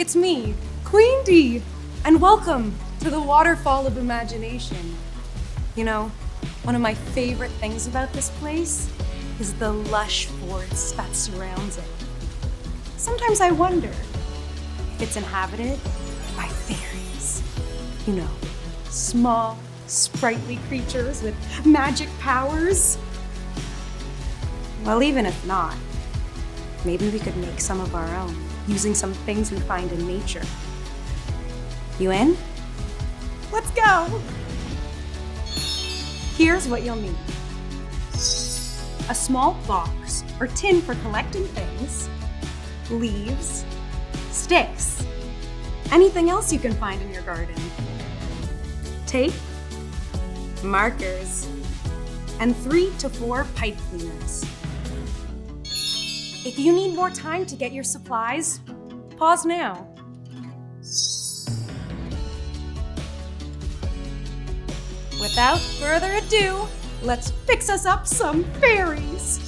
it's me, Queen Dee, and welcome to the Waterfall of Imagination. You know, one of my favorite things about this place is the lush forest that surrounds it. Sometimes I wonder if it's inhabited by fairies. You know, small, sprightly creatures with magic powers. Well, even if not, maybe we could make some of our own using some things we find in nature. You in? Let's go! Here's what you'll need. A small box or tin for collecting things, leaves, sticks, anything else you can find in your garden, tape, markers, and 3 to 4 pipe cleaners. If you need more time to get your supplies, pause now. Without further ado, let's fix us up some fairies.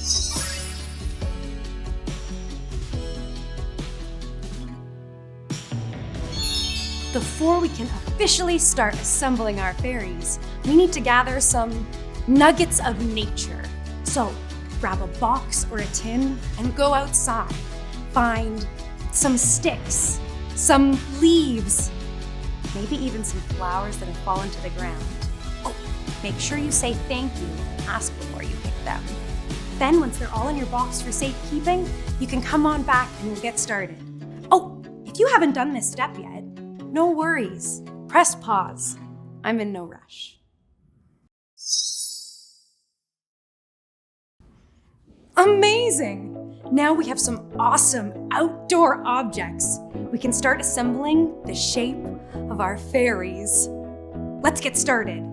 Before we can officially start assembling our fairies, we need to gather some nuggets of nature. So, grab a box or a tin and go outside. Find some sticks, some leaves, maybe even some flowers that have fallen to the ground. Oh, make sure you say thank you and ask before you pick them. Then once they're all in your box for safekeeping, you can come on back and we'll get started. Oh, if you haven't done this step yet, no worries. Press pause. I'm in no rush. Amazing! Now we have some awesome outdoor objects. We can start assembling the shape of our fairies. Let's get started.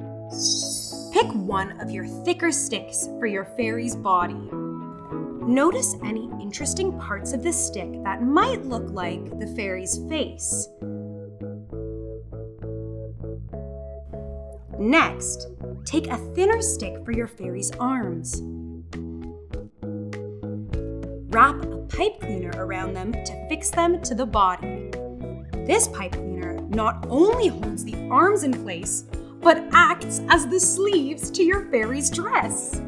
Pick one of your thicker sticks for your fairy's body. Notice any interesting parts of the stick that might look like the fairy's face. Next, take a thinner stick for your fairy's arms. Wrap a pipe cleaner around them to fix them to the body. This pipe cleaner not only holds the arms in place, but acts as the sleeves to your fairy's dress.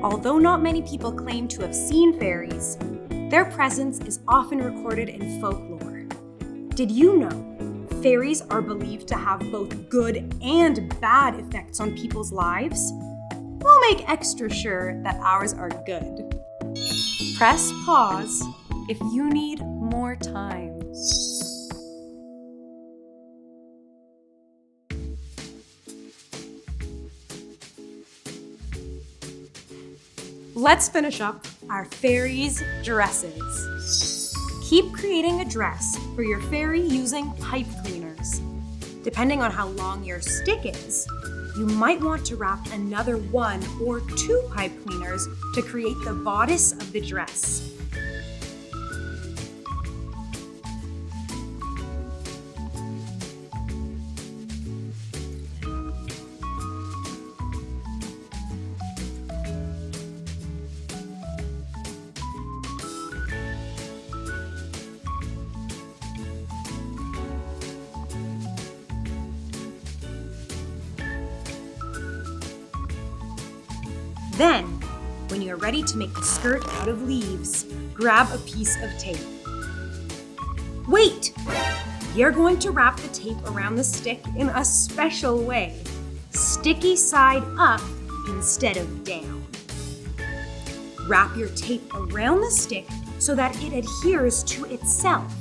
Although not many people claim to have seen fairies, their presence is often recorded in folklore. Did you know fairies are believed to have both good and bad effects on people's lives? We'll make extra sure that ours are good. Press pause if you need more time. Let's finish up our fairies' dresses. Keep creating a dress for your fairy using pipe cleaners. Depending on how long your stick is, you might want to wrap another 1 or 2 pipe cleaners to create the bodice of the dress. Then, when you're ready to make the skirt out of leaves, grab a piece of tape. Wait! You're going to wrap the tape around the stick in a special way. Sticky side up instead of down. Wrap your tape around the stick so that it adheres to itself.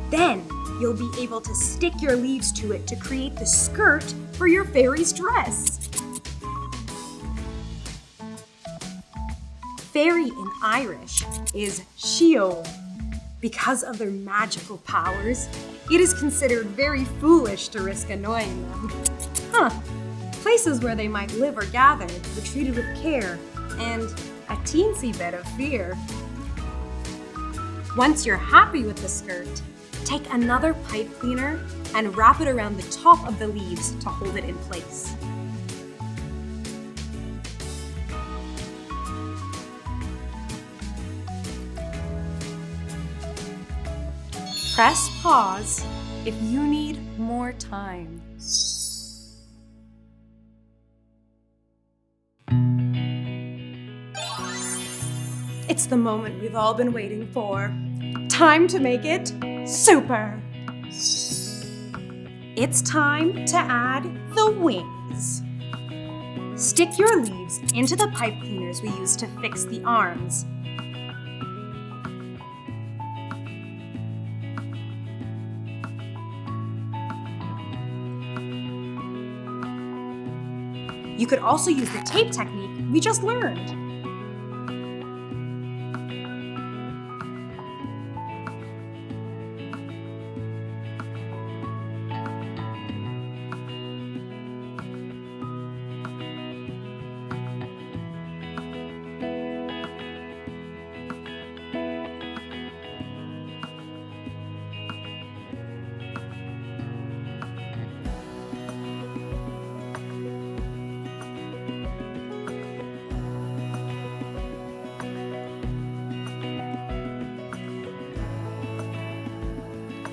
Then, you'll be able to stick your leaves to it to create the skirt for your fairy's dress. Fairy in Irish is Shio. Because of their magical powers, it is considered very foolish to risk annoying them. Places where they might live or gather were treated with care and a teensy bit of fear. Once you're happy with the skirt, take another pipe cleaner and wrap it around the top of the leaves to hold it in place. Press pause if you need more time. It's the moment we've all been waiting for. Time to make it super. It's time to add the wings. Stick your leaves into the pipe cleaners we used to fix the arms. You could also use the tape technique we just learned.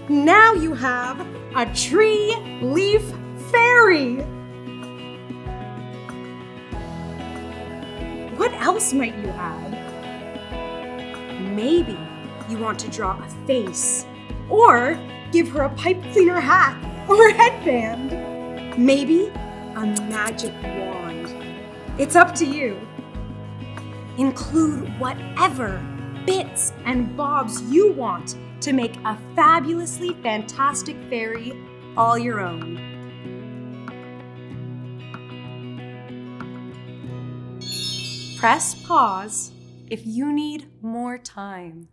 Now you have a tree leaf fairy. What else might you add? Maybe you want to draw a face, or give her a pipe cleaner hat or headband. Maybe a magic wand. It's up to you. Include whatever bits and bobs you want to make a fabulously fantastic fairy all your own. Press pause if you need more time.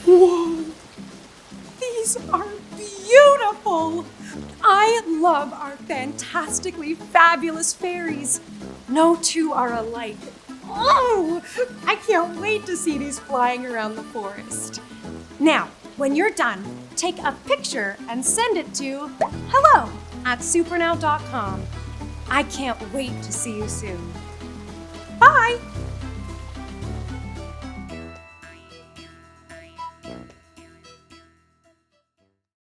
Whoa! These are beautiful! I love our fantastically fabulous fairies. No two are alike. Oh, I can't wait to see these flying around the forest. Now, when you're done, take a picture and send it to hello@supernow.com. I can't wait to see you soon. Bye!